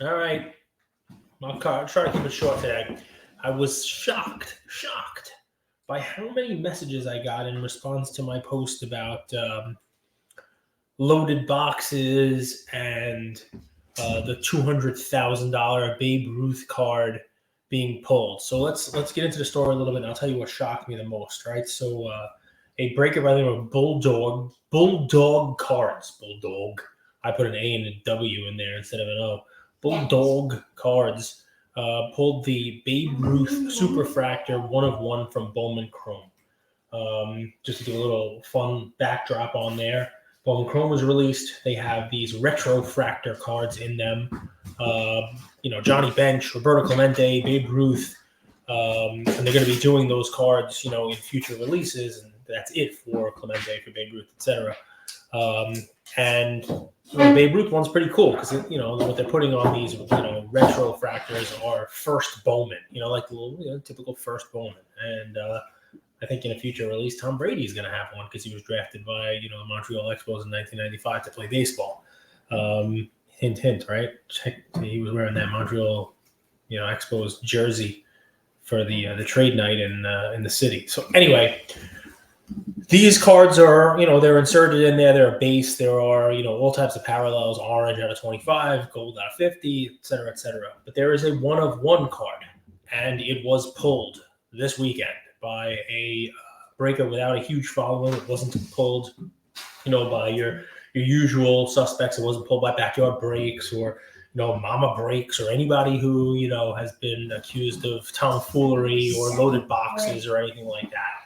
All right. I'll try to keep it short today. I was shocked by how many messages I got in response to my post about loaded boxes and the $200,000 Babe Ruth card being pulled. So let's get into the story a little bit, and I'll tell you what shocked me the most. Right. So a breaker by the name of Bulldog Cards. Bulldog. I put an A and a W in there instead of an O. Bulldog Cards pulled the Babe Ruth Superfractor 1 of 1 from Bowman Chrome. Just to give a little fun backdrop on there. Bowman Chrome was released. They have these Retrofractor cards in them. Johnny Bench, Roberto Clemente, Babe Ruth, and they're going to be doing those cards, in future releases, and that's it for Clemente, for Babe Ruth, etc. And the Babe Ruth one's pretty cool because what they're putting on these Retrofractors are first Bowman, like the little typical first Bowman, and I think in a future release, Tom Brady is going to have one because he was drafted by the Montreal Expos in 1995 to play baseball. Hint, hint, right? He was wearing that Montreal, Expos jersey for the trade night in the city. So anyway, these cards are they're inserted in there. They're a base. There are all types of parallels: orange out of 25, gold out of 50, etc., etc. But there is a 1 of 1 card, and it was pulled this weekend by a breaker without a huge following. It wasn't pulled, by your usual suspects. It wasn't pulled by Backyard Breaks or, Mama Breaks or anybody who, has been accused of tomfoolery or loaded boxes or anything like that.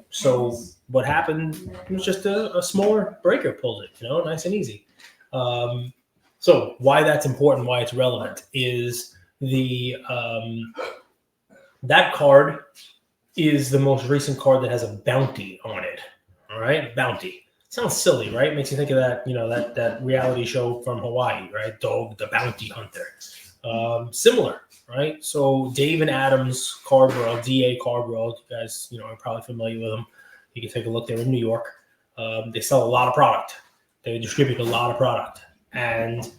So what happened was just a smaller breaker pulled it, nice and easy. So why that's important, why it's relevant is that card is the most recent card that has a bounty on it. All right, bounty. Sounds silly, right? Makes you think of that, that reality show from Hawaii, right? Dog the Bounty Hunter. Similar, right? So Dave and Adam's Card World, DA Card World, you guys, are probably familiar with them. You can take a look. They're in New York. They sell a lot of product. They distribute a lot of product, and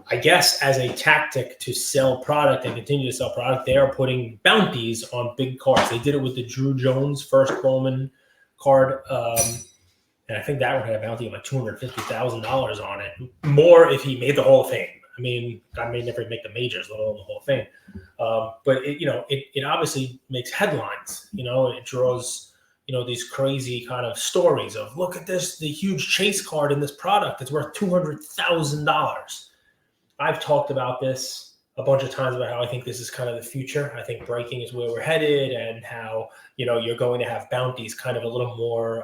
I guess as a tactic to sell product and continue to sell product, they are putting bounties on big cards. They did it with the Drew Jones first Bowman card. And I think that one had a bounty of like $250,000 on it. More if he made the Hall of Fame. I mean, I may never make the majors, let alone the Hall of Fame. But it obviously makes headlines. It draws these crazy kind of stories of, look at this, the huge chase card in this product. It's worth $200,000. I've talked about this a bunch of times about how I think this is kind of the future. I think breaking is where we're headed, and how, you're going to have bounties kind of a little more,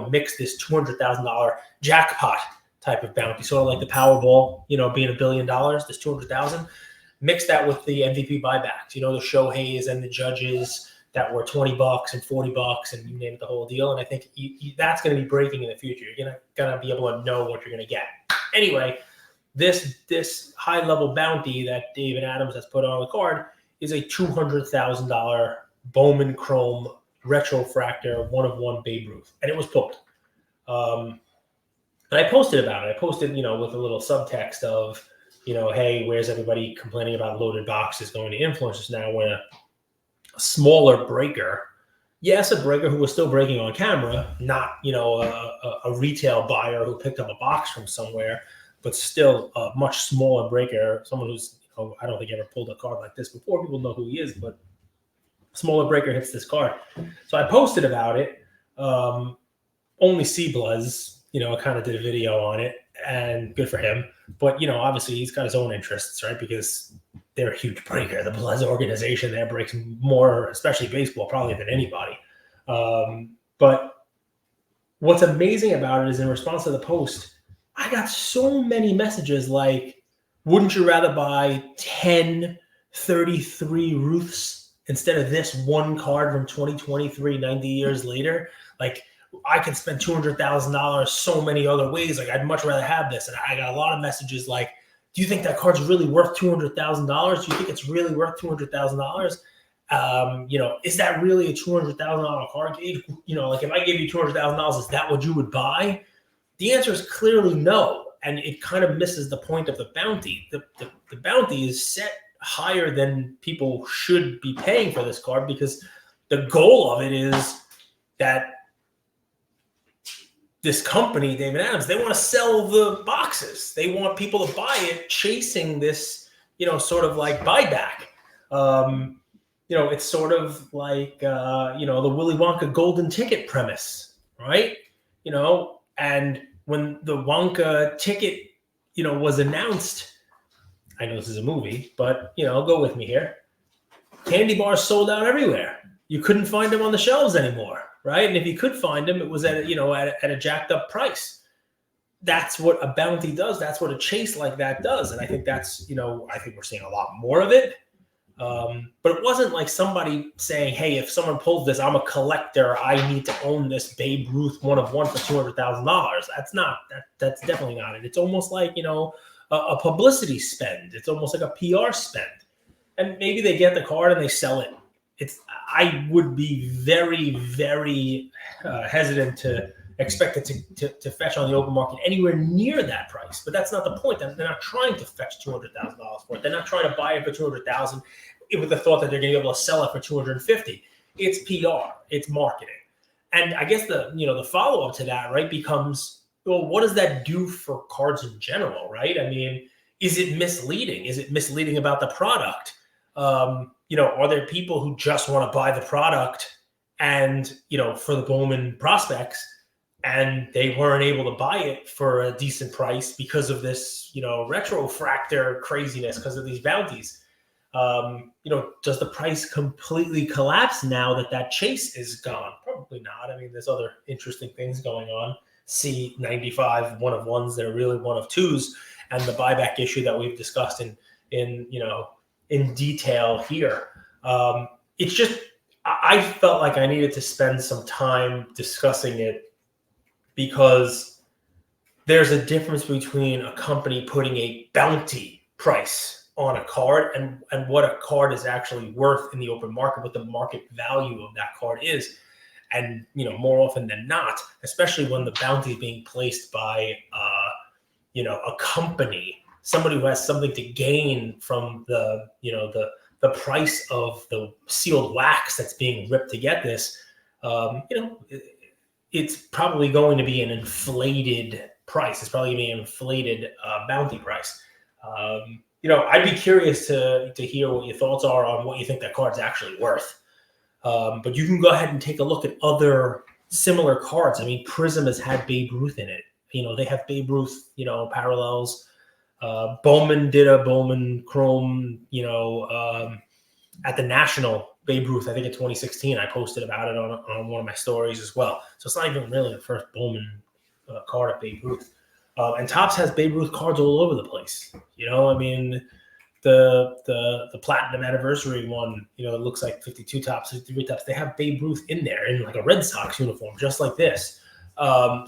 mix this $200,000 jackpot type of bounty, sort of like the Powerball, being $1 billion, this $200,000. Mix that with the MVP buybacks, the Shoheis and the Judges that were $20 and $40 and you name it, the whole deal. And I think that's going to be breaking in the future. You're going to be able to know what you're going to get. Anyway, this high level bounty that David Adams has put on the card is a $200,000 Bowman Chrome Retrofractor 1 of 1 Babe Ruth, and it was pulled. And I posted about it. I posted, with a little subtext of, hey, where's everybody complaining about loaded boxes going to influencers now when a smaller breaker, yes, a breaker who was still breaking on camera, not, a retail buyer who picked up a box from somewhere, but still a much smaller breaker, someone who's, I don't think ever pulled a card like this before. People know who he is, but smaller breaker hits this card. So I posted about it. Only C-Bluzz, kind of did a video on it, and good for him. But, obviously he's got his own interests, right? Because they're a huge breaker. The Bluzz organization there breaks more, especially baseball, probably than anybody. But what's amazing about it is in response to the post, I got so many messages like, wouldn't you rather buy 10 33 Ruths instead of this one card from 2023, 90 years later? Like, I can spend $200,000 so many other ways. Like, I'd much rather have this. And I got a lot of messages like, do you think that card's really worth $200,000? Do you think it's really worth $200,000? Is that really a $200,000 card, Gage? Like, if I gave you $200,000, is that what you would buy? The answer is clearly no. and it kind of misses the point of the bounty. The bounty is set higher than people should be paying for this card, because the goal of it is that this company, David Adams, they want to sell the boxes. They want people to buy it, chasing this, sort of like buyback. It's sort of like, the Willy Wonka golden ticket premise, right? And when the Wonka ticket, was announced, I know this is a movie, but, go with me here. Candy bars sold out everywhere. You couldn't find them on the shelves anymore, right? And if you could find them, it was at a jacked up price. That's what a bounty does. That's what a chase like that does. And I think that's, I think we're seeing a lot more of it. But it wasn't like somebody saying, hey, if someone pulls this, I'm a collector, I need to own this Babe Ruth 1/1 for $200,000. That's definitely not it. It's almost like, a publicity spend. It's almost like a PR spend. And maybe they get the card and they sell it. I would be very, very hesitant to expect it to fetch on the open market anywhere near that price. But that's not the point. They're not trying to fetch $200,000 for it. They're not trying to buy it for $200,000 with the thought that they're going to be able to sell it for $250,000. It's PR. It's marketing. And I guess the follow-up to that, right, becomes, well, what does that do for cards in general, right? I mean, is it misleading? Is it misleading about the product? Are there people who just want to buy the product and, for the Bowman prospects, and they weren't able to buy it for a decent price because of this, retrofractor craziness, because of these bounties? Does the price completely collapse now that chase is gone? Probably not. I mean, there's other interesting things going on. See 95 1/1s that are really 1/2s, and the buyback issue that we've discussed in detail here. It's just, I felt like I needed to spend some time discussing it, because there's a difference between a company putting a bounty price on a card and what a card is actually worth in the open market, what the market value of that card is. And, more often than not, especially when the bounty is being placed by, a company, somebody who has something to gain from the price of the sealed wax that's being ripped to get this, it's probably going to be an inflated price. It's probably going to be an inflated bounty price. I'd be curious to hear what your thoughts are on what you think that card's actually worth. But you can go ahead and take a look at other similar cards. I mean, Prism has had Babe Ruth in it. They have Babe Ruth, parallels. Bowman did a Bowman Chrome, at the National, Babe Ruth, I think in 2016. I posted about it on one of my stories as well. So it's not even really the first Bowman card of Babe Ruth. And Topps has Babe Ruth cards all over the place. I mean, the Platinum Anniversary one, it looks like 52 Topps, 53 Topps. They have Babe Ruth in there in like a Red Sox uniform, just like this. So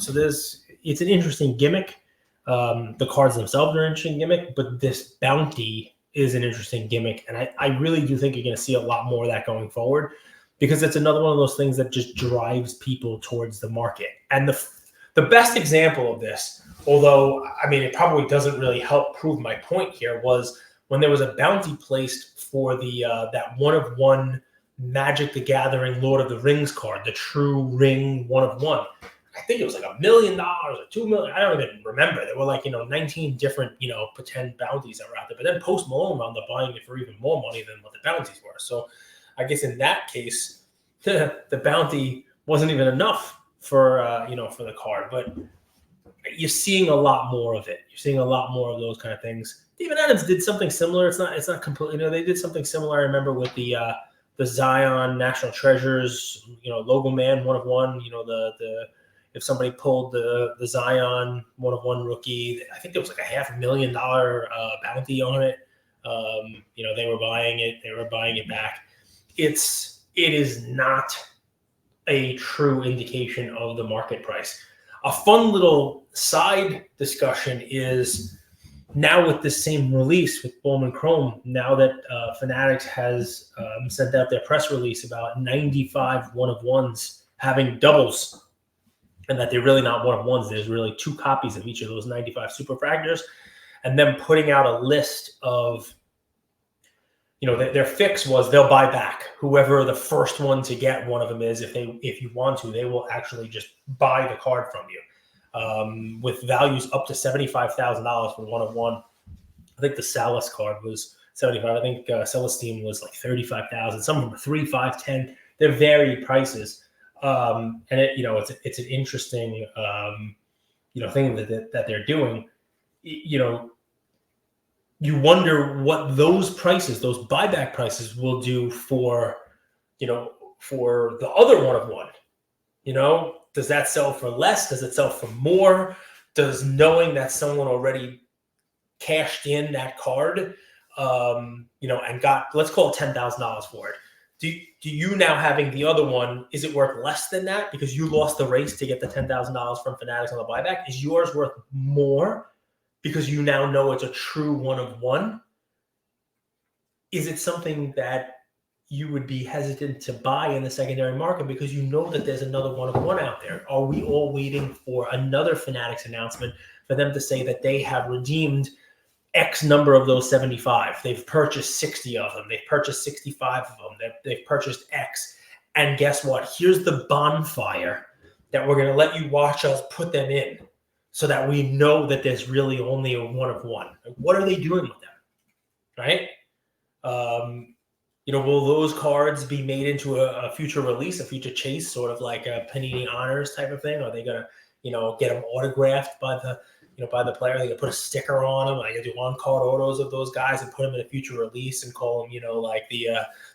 it's an interesting gimmick. The cards themselves are an interesting gimmick, but this bounty is an interesting gimmick. And I really do think you're going to see a lot more of that going forward, because it's another one of those things that just drives people towards the market. And the best example of this, although, I mean, it probably doesn't really help prove my point here, was when there was a bounty placed for the that 1/1 Magic the Gathering Lord of the Rings card, the True Ring 1/1. I think it was like $1 million or $2 million. I don't even remember. There were like, 19 different, pretend bounties that were out there. But then Post Malone wound up buying it for even more money than what the bounties were. So I guess in that case, the bounty wasn't even enough for, for the card. But you're seeing a lot more of it. You're seeing a lot more of those kind of things. David Adams did something similar. It's not completely, they did something similar. I remember with the Zion National Treasures, Logo Man 1/1, if somebody pulled the Zion 1/1 rookie, I think there was like a $500,000 bounty on it. They were buying it. They were buying it back. It is not a true indication of the market price. A fun little side discussion is now with this same release with Bowman Chrome, now that Fanatics has sent out their press release about 95 1/1s having doubles. and that they're really not one of ones. There's really 2 copies of each of those 95 superfractors, and then putting out a list of, their fix was they'll buy back whoever the first one to get one of them is. If you want to, they will actually just buy the card from you, with values up to $75,000 for one of one. I think the Salas card was 75. I think Celestine was like 35,000. Some of them were 3, 5, 10. They're varied prices, and it's an interesting thing that they're doing. You wonder what those prices, those buyback prices, will do for the other one of one. Does that sell for less? Does it sell for more? Does knowing that someone already cashed in that card, and got, let's call it $10,000 for it. Do you now, having the other one, is it worth less than that because you lost the race to get the $10,000 from Fanatics on the buyback? Is yours worth more because you now know it's a true one of one? Is it something that you would be hesitant to buy in the secondary market because you know that there's another one of one out there? Are we all waiting for another Fanatics announcement for them to say that they have redeemed X number of those 75? They've purchased 60 of them. They've purchased 65 of them. They've purchased X. And guess what? Here's the bonfire that we're going to let you watch us put them in so that we know that there's really only a one of one. What are they doing with them? Right? Will those cards be made into a future release, a future chase, sort of like a Panini Honors type of thing? Are they going to, get them autographed by the player? They can put a sticker on them. Like, do on-card autos of those guys and put them in a future release and call them, like the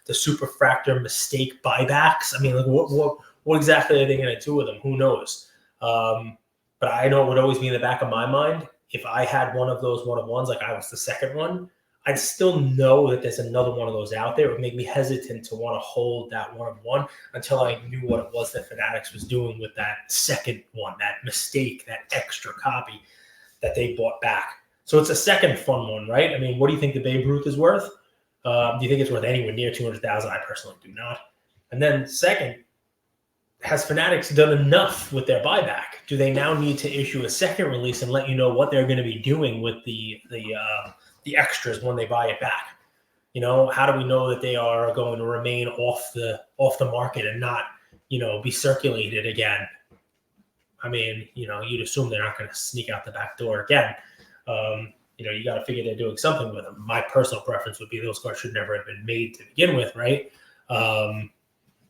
Superfractor mistake buybacks. I mean, like, what exactly are they going to do with them? Who knows? But I know it would always be in the back of my mind, if I had one of those one-of-ones, like I was the second one, I'd still know that there's another one of those out there. It would make me hesitant to want to hold that one-of-one until I knew what it was that Fanatics was doing with that second one, that mistake, that extra copy that they bought back. So it's a second fun one, right? I mean, what do you think the Babe Ruth is worth? Do you think it's worth anywhere near $200,000? I personally do not. And then second, has Fanatics done enough with their buyback? Do they now need to issue a second release and let you know what they're going to be doing with the extras when they buy it back? How do we know that they are going to remain off the market and not, be circulated again? I mean, you'd assume they're not going to sneak out the back door again. You got to figure they're doing something with them. My personal preference would be those cards should never have been made to begin with, right?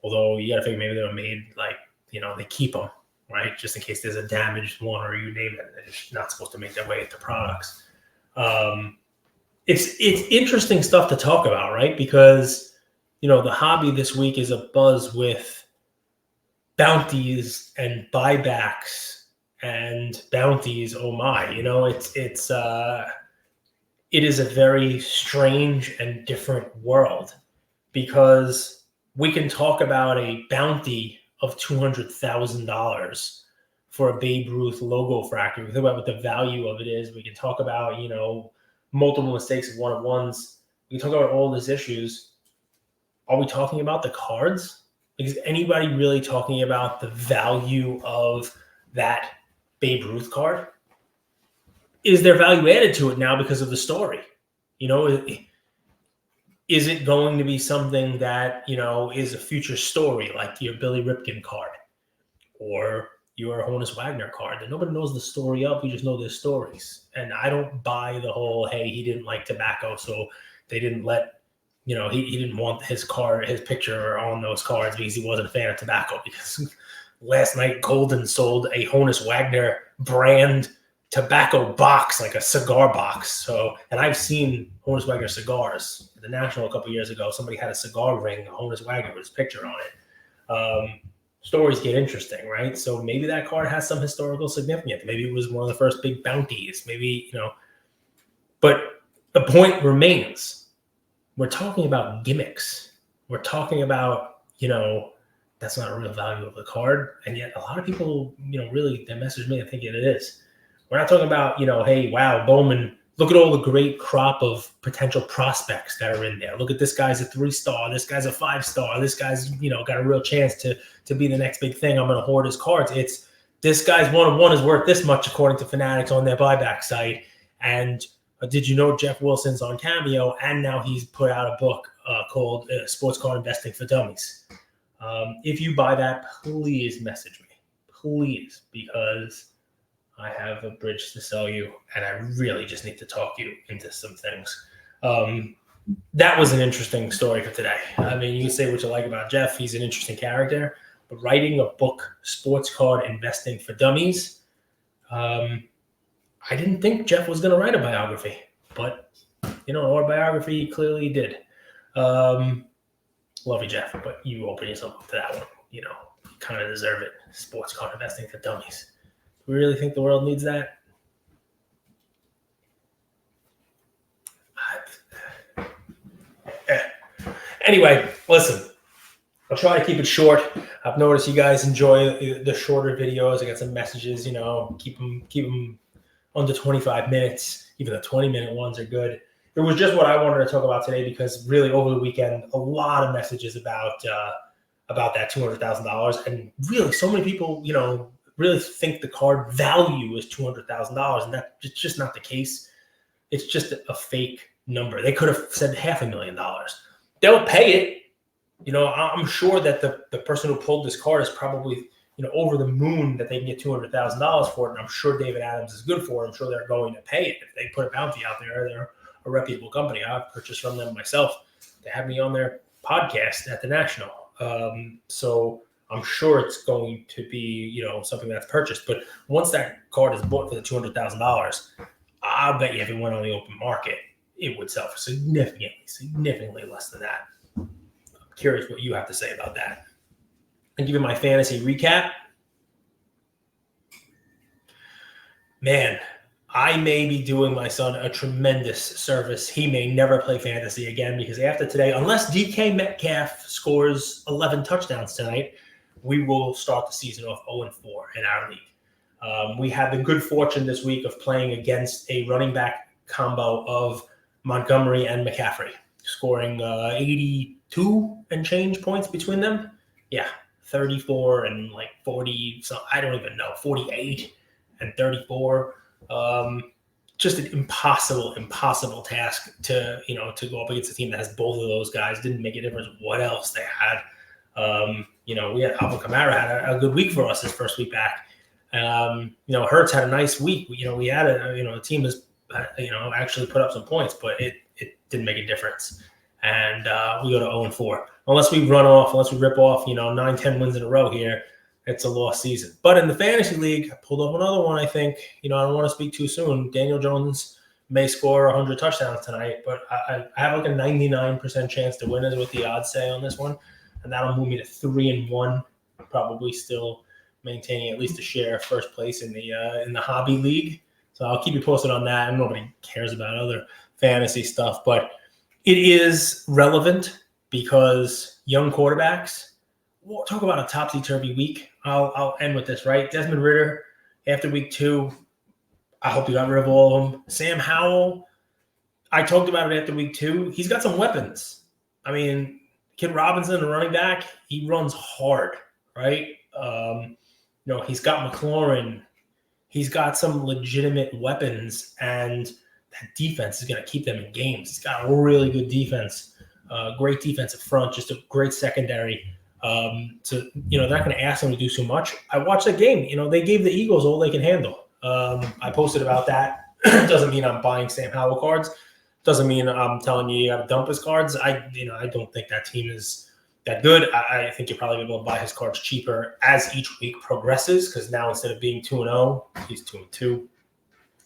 Although you got to figure maybe they were made like, they keep them, right? Just in case there's a damaged one or you name it. They're just not supposed to make their way into products. It's interesting stuff to talk about, right? Because, the hobby this week is a buzz with bounties and buybacks and bounties. Oh my, it is a very strange and different world, because we can talk about a bounty of $200,000 for a Babe Ruth logo fractor. We can talk about what the value of it is. We can talk about, multiple mistakes of one-of-ones. We can talk about all these issues. Are we talking about the cards? Is anybody really talking about the value of that Babe Ruth card? Is there value added to it now because of the story? Is it going to be something that, is a future story, like your Billy Ripken card or your Honus Wagner card that nobody knows the story of? You just know their stories. And I don't buy the whole, hey, he didn't like tobacco, so they didn't let, he didn't want his picture on those cards because he wasn't a fan of tobacco. Because last night, Golden sold a Honus Wagner brand tobacco box, like a cigar box. So, and I've seen Honus Wagner cigars at the National a couple years ago. Somebody had a cigar ring, a Honus Wagner with his picture on it. Stories get interesting, right? So maybe that card has some historical significance. Maybe it was one of the first big bounties. Maybe, but the point remains. We're talking about gimmicks. We're talking about, that's not a real value of the card. And yet a lot of people, really, they message me and think it is. We're not talking about, hey, wow, Bowman, look at all the great crop of potential prospects that are in there. Look at this guy's a 3-star. This guy's a 5-star. This guy's, got a real chance to be the next big thing. I'm going to hoard his cards. It's this guy's 1-of-1 is worth this much according to Fanatics on their buyback site. And did you know Jeff Wilson's on Cameo? And now he's put out a book called Sports Card Investing for Dummies. If you buy that, please message me. Please, because I have a bridge to sell you, and I really just need to talk you into some things. That was an interesting story for today. I mean, you can say what you like about Jeff. He's an interesting character. But writing a book, Sports Card Investing for Dummies, I didn't think Jeff was going to write a biography. But, autobiography, he clearly did. Love you, Jeff, but you open yourself up to that one. You kind of deserve it. Sports Card Investing for Dummies. Do we really think the world needs that? Anyway, listen, I'll try to keep it short. I've noticed you guys enjoy the shorter videos. I got some messages, keep them under 25 minutes. Even the 20-minute ones are good. It was just what I wanted to talk about today because really over the weekend, a lot of messages about that $200,000. And really so many people, really think the card value is $200,000. And that's just not the case. It's just a fake number. They could have said $500,000. They'll pay it. I'm sure that the person who pulled this card is probably, over the moon that they can get $200,000 for it. And I'm sure David Adams is good for it. I'm sure they're going to pay it. If they put a bounty out there, they're a reputable company. I've purchased from them myself. They have me on their podcast at the National. So I'm sure it's going to be, something that's purchased. But once that card is bought for the $200,000, I'll bet you if it went on the open market, it would sell for significantly less than that. I'm curious what you have to say about that. And give you my fantasy recap. Man, I may be doing my son a tremendous service. He may never play fantasy again because after today, unless DK Metcalf scores 11 touchdowns tonight, we will start the season off 0-4 in our league. We had the good fortune this week of playing against a running back combo of Montgomery and McCaffrey, scoring 82 and change points between them. Yeah, 34 and 40, so I don't even know, 48 and 34. Just an impossible task to go up against a team that has both of those guys. Didn't make a difference what else they had. We had Alvin Kamara had a good week for us his first week back. Hurts had a nice week. We had a team that's actually put up some points, but it didn't make a difference. And we go to 0-4. Unless we rip off, 9-10 wins in a row here, it's a lost season. But in the fantasy league, I pulled up another one, I think. I don't want to speak too soon. Daniel Jones may score 100 touchdowns tonight, but I have a 99% chance to win is what the odds say on this one. And that'll move me to 3-1, probably still maintaining at least a share of first place in the hobby league. So I'll keep you posted on that. And nobody cares about other fantasy stuff, but it is relevant because young quarterbacks. We'll talk about a topsy-turvy week. I'll end with this, right? Desmond Ridder, after week 2, I hope you got rid of all of them. Sam Howell, I talked about it after week 2. He's got some weapons. I mean, Kid Robinson, the running back, he runs hard, right? He's got McLaurin. He's got some legitimate weapons, and that defense is going to keep them in games. He's got a really good defense, great defensive front, just a great secondary. They're not going to ask them to do so much. I watched that game. They gave the Eagles all they can handle. I posted about that. Doesn't mean I'm buying Sam Howell cards. Doesn't mean I'm telling you got to dump his cards. I don't think that team is that good. I think you'll probably be able to buy his cards cheaper as each week progresses, because now instead of being 2-0, he's 2-2,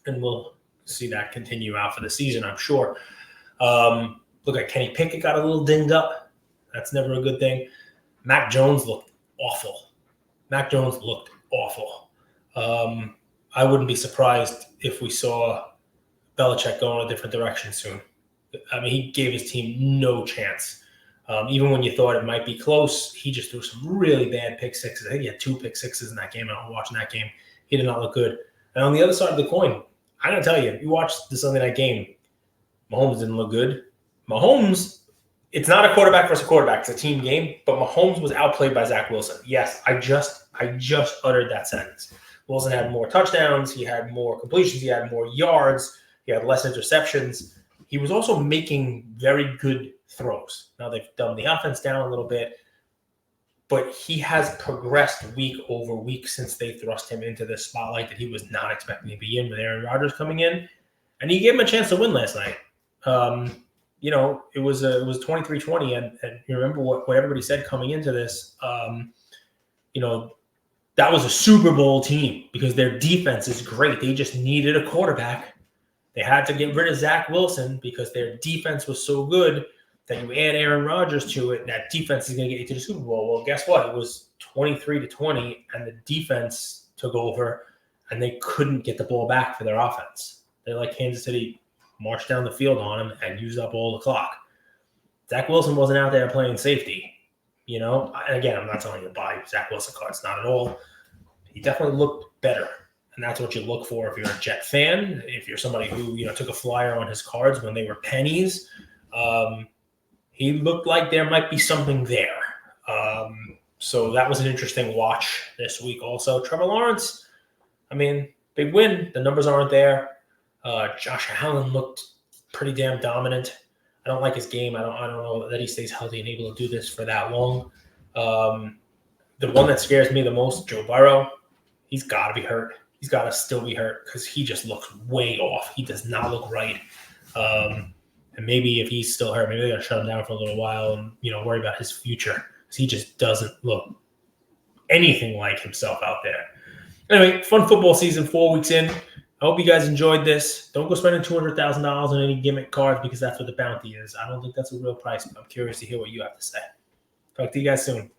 and we'll see that continue out for the season, I'm sure. Look at Kenny Pickett got a little dinged up. That's never a good thing. Mac Jones looked awful. I wouldn't be surprised if we saw Belichick go in a different direction soon. I mean, he gave his team no chance. Even when you thought it might be close, he just threw some really bad pick sixes. I think he had 2 pick sixes in that game. I was watching that game. He did not look good. And on the other side of the coin, I'm going to tell you, if you watched the Sunday night game, Mahomes didn't look good. Mahomes it's not a quarterback versus quarterback. It's a team game. But Mahomes was outplayed by Zach Wilson. Yes, I just uttered that sentence. Wilson had more touchdowns. He had more completions. He had more yards. He had less interceptions. He was also making very good throws. Now they've dumbed the offense down a little bit, but he has progressed week over week since they thrust him into this spotlight that he was not expecting to be in with Aaron Rodgers coming in. And he gave him a chance to win last night. It was 23-20, and you remember what everybody said coming into this. That was a Super Bowl team because their defense is great. They just needed a quarterback. They had to get rid of Zach Wilson because their defense was so good that you add Aaron Rodgers to it, and that defense is going to get you to the Super Bowl. Well, guess what? It was 23-20, and the defense took over, and they couldn't get the ball back for their offense. They let Kansas City march down the field on them and use up all the clock. Zach Wilson wasn't out there playing safety. And again, I'm not telling you to buy Zach Wilson cards, not at all. He definitely looked better, and that's what you look for if you're a Jet fan. If you're somebody who took a flyer on his cards when they were pennies, he looked like there might be something there. So that was an interesting watch this week. Also, Trevor Lawrence, big win. The numbers aren't there. Josh Allen looked pretty damn dominant. I don't like his game. I don't know that he stays healthy and able to do this for that long. The one that scares me the most, Joe Burrow, he's got to be hurt. He's got to still be hurt because he just looks way off. He does not look right. And maybe if he's still hurt, maybe they're going to shut him down for a little while and, worry about his future because he just doesn't look anything like himself out there. Anyway, fun football season, 4 weeks in. I hope you guys enjoyed this. Don't go spending $200,000 on any gimmick cards because that's what the bounty is. I don't think that's a real price, but I'm curious to hear what you have to say. Talk to you guys soon.